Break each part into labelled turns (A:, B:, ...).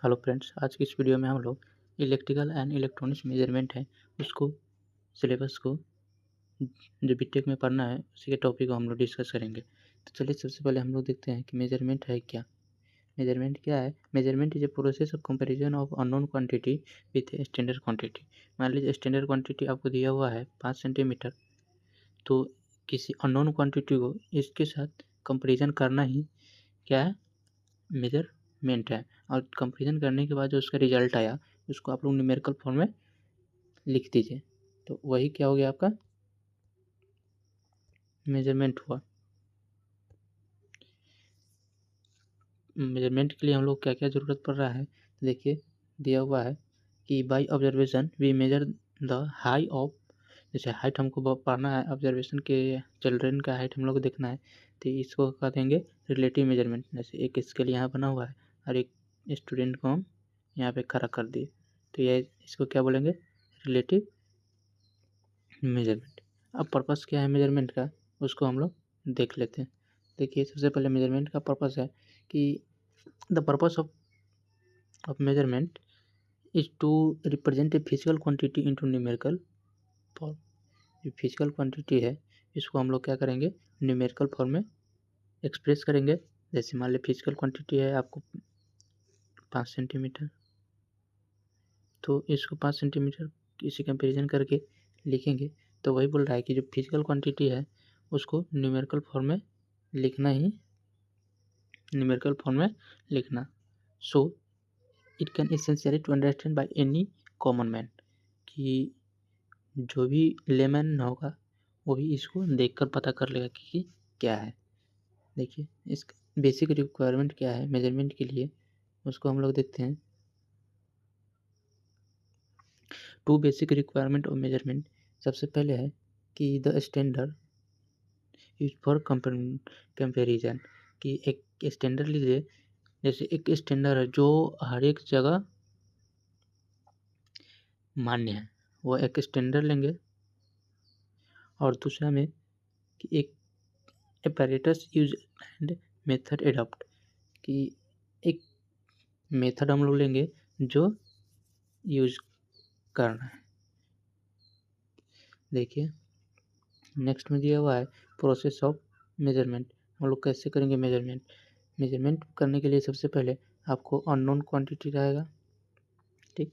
A: Hello friends, आज की इस वीडियो में हम लोग इलेक्ट्रिकल एंड इलेक्ट्रॉनिक्स मेजरमेंट है उसको सिलेबस को जो बीटेक में पढ़ना है उसी के टॉपिक को हम लोग डिस्कस करेंगे। तो चलिए सबसे पहले हम लोग देखते हैं कि मेजरमेंट है क्या। मेजरमेंट क्या है? Measurement is a process of comparison of unknown quantity with a standard quantity. मान लीजिए स्टैंडर्ड क्वांटिटी आपको दिया हुआ है 5 सेंटीमीटर, तो किसी अननोन क्वांटिटी को इसके साथ कंपेरिजन करना ही क्या है? मेजरमेंट है। और कंपेरिजन करने के बाद जो उसका रिजल्ट आया उसको आप लोग न्यूमेरिकल फॉर्म में लिख दीजिए, तो वही क्या हो गया आपका मेजरमेंट हुआ। मेजरमेंट के लिए हम लोग क्या क्या ज़रूरत पड़ रहा है, देखिए दिया हुआ है कि by observation we measure the high of, जैसे हाइट हमको पढ़ना है, ऑब्जर्वेशन के चिल्ड्रेन का हाइट हम लोग को देखना है, तो इसको क्या देंगे रिलेटिव मेजरमेंट। जैसे एक स्केल यहाँ बना हुआ है और एक स्टूडेंट को हम यहाँ पे खड़ा कर दिए, तो ये इसको क्या बोलेंगे रिलेटिव मेजरमेंट। अब पर्पस क्या है मेजरमेंट का उसको हम लोग देख लेते हैं। देखिए सबसे पहले मेजरमेंट का पर्पस है कि the purpose of measurement is to represent a physical quantity into numerical form. जो फिजिकल क्वांटिटी है इसको हम लोग क्या करेंगे न्यूमेरिकल फॉर्म में एक्सप्रेस करेंगे। जैसे मान लीजिए फिजिकल क्वांटिटी है आपको 5 सेंटीमीटर, तो इसको 5 सेंटीमीटर इसी कंपेरिजन करके लिखेंगे। तो वही बोल रहा है कि जो फिजिकल क्वांटिटी है उसको न्यूमेरिकल फॉर्म में लिखना ही न्यूमेरिकल फॉर्म में लिखना। So it can essentially to understand by any common man, कि जो भी लेमैन होगा वो भी इसको देखकर पता कर लेगा कि क्या है। देखिए इस बेसिक रिक्वायरमेंट क्या है मेजरमेंट के लिए उसको हम लोग देखते हैं। Two basic requirement of measurement, सबसे पहले है कि the standard use for comparison, कि एक स्टैंडर्ड लीजिए। जैसे एक स्टैंडर्ड है जो हर एक जगह मान्य है, वो एक स्टैंडर्ड लेंगे। और दूसरा में कि एक apparatus use and method adopt, कि एक मेथड हम लोग लेंगे जो यूज करना है। देखिए नेक्स्ट में दिया हुआ है प्रोसेस ऑफ मेजरमेंट। हम लोग कैसे करेंगे मेजरमेंट? मेजरमेंट करने के लिए सबसे पहले आपको अननोन क्वांटिटी रहेगा, ठीक,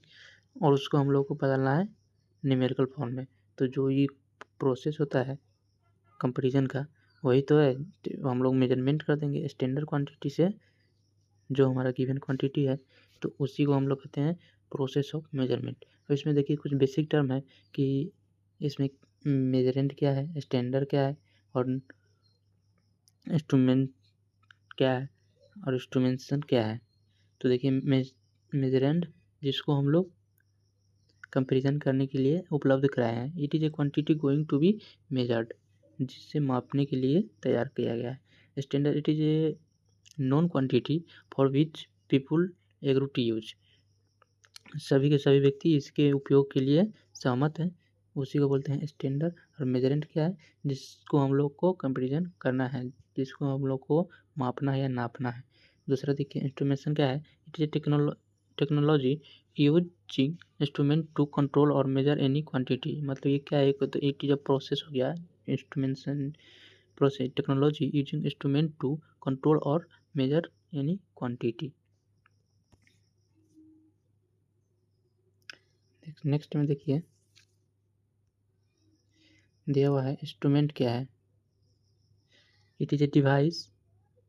A: और उसको हम लोग को बदलना है न्यूमेरिकल फॉर्म में। तो जो ये प्रोसेस होता है कंपैरिजन का वही तो है, तो हम लोग मेजरमेंट कर देंगे स्टैंडर्ड क्वांटिटी से जो हमारा गिवन क्वांटिटी है, तो उसी को हम लोग कहते हैं प्रोसेस ऑफ मेजरमेंट। तो इसमें देखिए कुछ बेसिक टर्म है कि इसमें मेजरेंट क्या है, स्टैंडर्ड क्या है, और इंस्ट्रूमेंट क्या है, और इंस्ट्रूमेंटेशन क्या है। तो देखिए मेजरेंट जिसको हम लोग कंपैरिजन करने के लिए उपलब्ध कराए हैं, it is a quantity going to be measured, जिससे मापने के लिए तैयार किया गया है। Standard it is a known quantity for which people agree to use, सभी के सभी व्यक्ति इसके उपयोग के लिए सहमत हैं, उसी को बोलते हैं स्टैंडर्ड। और मेजरेंट क्या है? जिसको हम लोग को कंपैरिजन करना है, जिसको हम लोग को मापना है या नापना है। दूसरा देखिए इंस्ट्रूमेंटेशन क्या है? It is technology using instrument to control और मेजर एनी क्वांटिटी। मतलब ये क्या है? तो इट इज अ प्रोसेस हो गया instrumentation process, technology using instrument to control और मेजर एनी क्वांटिटी। नेक्स्ट में देखिए दिया हुआ है इंस्ट्रूमेंट क्या है? It is a device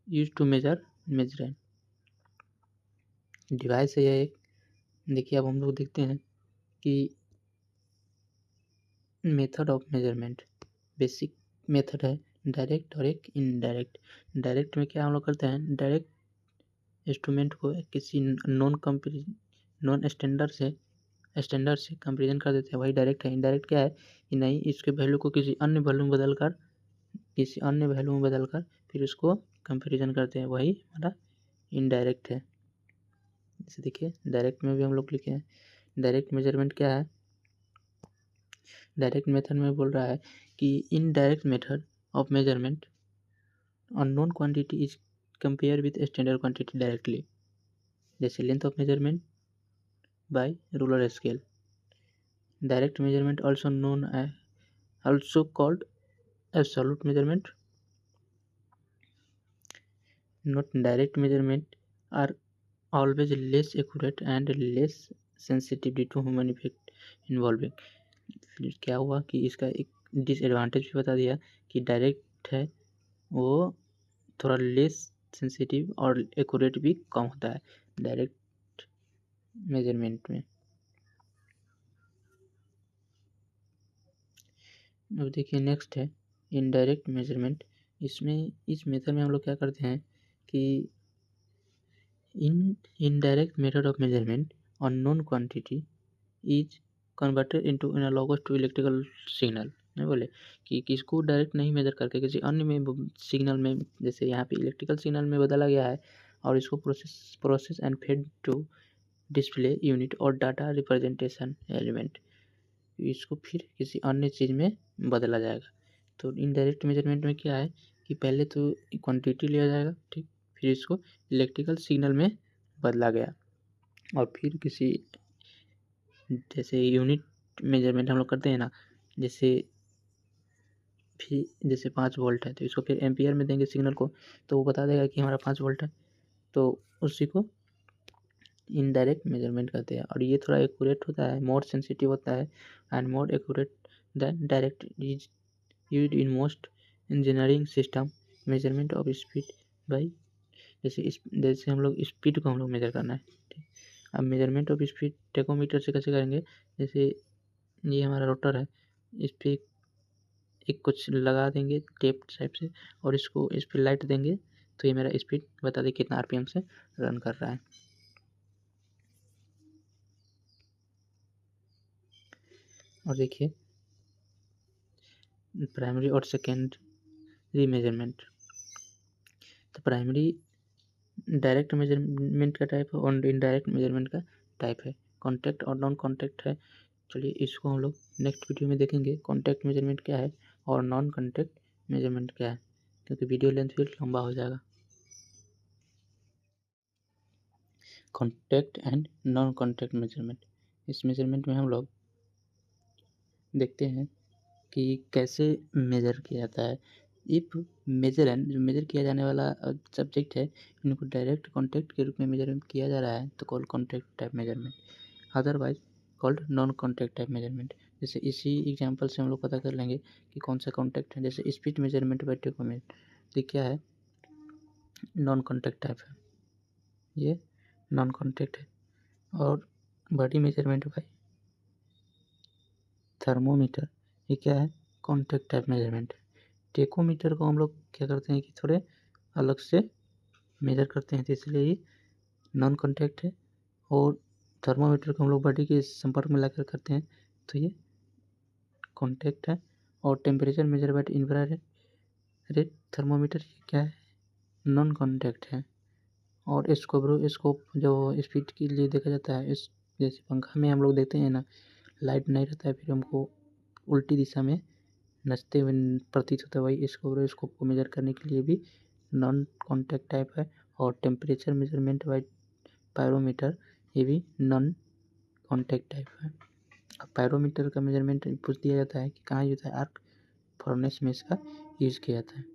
A: use to measure. Device है यह एक। देखिए अब हम लोग देखते हैं कि method of measurement, basic method है डायरेक्ट और एक इनडायरेक्ट। डायरेक्ट में क्या हम लोग करते हैं, डायरेक्ट इंस्ट्रूमेंट को किसी नॉन स्टैंडर्ड से कंपेरिजन कर देते हैं, वही डायरेक्ट है। इनडायरेक्ट क्या है कि नहीं, इसके वैल्यू को किसी अन्य वैल्यू में बदलकर फिर उसको कंपेरिजन करते हैं, वही हमारा इनडायरेक्ट है। जैसे देखिए डायरेक्ट में भी हम लोग लिखे हैं। डायरेक्ट मेजरमेंट क्या है? डायरेक्ट मेथड में बोल रहा है कि indirect method of measurement unknown quantity is compare with standard quantity directly. जैसे length of measurement by ruler scale. Direct measurement also called absolute measurement. Not direct measurement are always less accurate and less sensitive due to human effect involving। फिर क्या हुआ कि इसका एक disadvantage भी बता दिया कि डायरेक्ट है वो थोड़ा लेस सेंसिटिव और एक्यूरेट भी कम होता है डायरेक्ट मेजरमेंट में। अब देखिए नेक्स्ट है इनडायरेक्ट मेजरमेंट। इसमें इस मेथड में हम लोग क्या करते हैं कि in indirect method of measurement unknown quantity is converted into analogous to electrical signal. नहीं बोले कि किसको डायरेक्ट नहीं मेजर करके किसी अन्य में सिग्नल में, जैसे यहाँ पे इलेक्ट्रिकल सिग्नल में बदला गया है और इसको process and fed to display unit और डाटा रिप्रेजेंटेशन एलिमेंट, इसको फिर किसी अन्य चीज़ में बदला जाएगा। तो इनडायरेक्ट मेजरमेंट में क्या है कि पहले तो क्वांटिटी लिया जाएगा, ठीक, फिर इसको इलेक्ट्रिकल सिग्नल में बदला गया और फिर किसी, जैसे यूनिट मेजरमेंट हम लोग करते हैं ना, जैसे 5 वोल्ट है तो इसको फिर एम्पियर में देंगे सिग्नल को तो वो बता देगा कि हमारा 5 वोल्ट है, तो उसी को इनडायरेक्ट मेजरमेंट कहते हैं। और ये थोड़ा एक्यूरेट होता है, मोर सेंसिटिव होता है and more accurate than direct is used in most engineering system. Measurement of speed by, जैसे हम लोग स्पीड को हम लोग मेजर करना है, ठीक। अब मेजरमेंट ऑफ स्पीड टेकोमीटर से कैसे करेंगे, जैसे ये हमारा रोटर है, इस पर एक कुछ लगा देंगे टेप टाइप से और इसको इस पर लाइट देंगे तो ये मेरा स्पीड बता दे कितना आरपीएम से रन कर रहा है। और देखिए प्राइमरी और सेकेंडरी मेजरमेंट। तो प्राइमरी डायरेक्ट मेजरमेंट का टाइप है और इनडायरेक्ट मेजरमेंट का टाइप है, कॉन्टैक्ट और नॉन कॉन्टैक्ट है। चलिए इसको हम लोग नेक्स्ट वीडियो में देखेंगे कॉन्टैक्ट मेजरमेंट क्या है और नॉन कॉन्टैक्ट मेजरमेंट क्या है, क्योंकि वीडियो लेंथ फिर लंबा हो जाएगा। Contact and non contact measurement, इस मेजरमेंट में हम लोग देखते हैं कि कैसे मेजर किया जाता है। इफ मेजर एंड जो मेजर किया जाने वाला सब्जेक्ट है इनको डायरेक्ट कॉन्टैक्ट के रूप में मेजर किया जा रहा है तो called contact type measurement, otherwise called non contact type measurement. जैसे इसी एग्जांपल से हम लोग पता कर लेंगे कि कौन सा कॉन्टैक्ट है। जैसे स्पीड मेजरमेंट बाय टेकोमीटर, ये क्या है, नॉन कॉन्टैक्ट टाइप है, ये नॉन कॉन्टैक्ट है। और बॉडी मेजरमेंट बाय थर्मोमीटर, ये क्या है, कॉन्टैक्ट टाइप मेजरमेंट। टेकोमीटर को हम लोग क्या करते हैं कि थोड़े अलग से मेजर करते हैं तो इसलिए ये नॉन कॉन्टैक्ट है। और थर्मोमीटर को हम लोग बॉडी के संपर्क में लाकर करते हैं तो ये कॉन्टैक्ट है। और temperature measure by infrared thermometer, ये क्या है, नॉन कॉन्टैक्ट है। और स्कोप जो स्पीड के लिए देखा जाता है, इस जैसे पंखा में हम लोग देखते हैं ना, लाइट नहीं रहता है फिर हमको उल्टी दिशा में नचते हुए प्रतीत होता है, वही स्कोप को मेजर करने के लिए भी नॉन कॉन्टैक्ट टाइप है। और टेम्परेचर मेजरमेंट बाय पायरोमीटर, ये भी नॉन कॉन्टैक्ट टाइप है। अब पायरोमीटर का मेजरमेंट पूछ दिया जाता है कि कहाँ यूज है, आर्क फर्नेस में इसका यूज किया जाता है।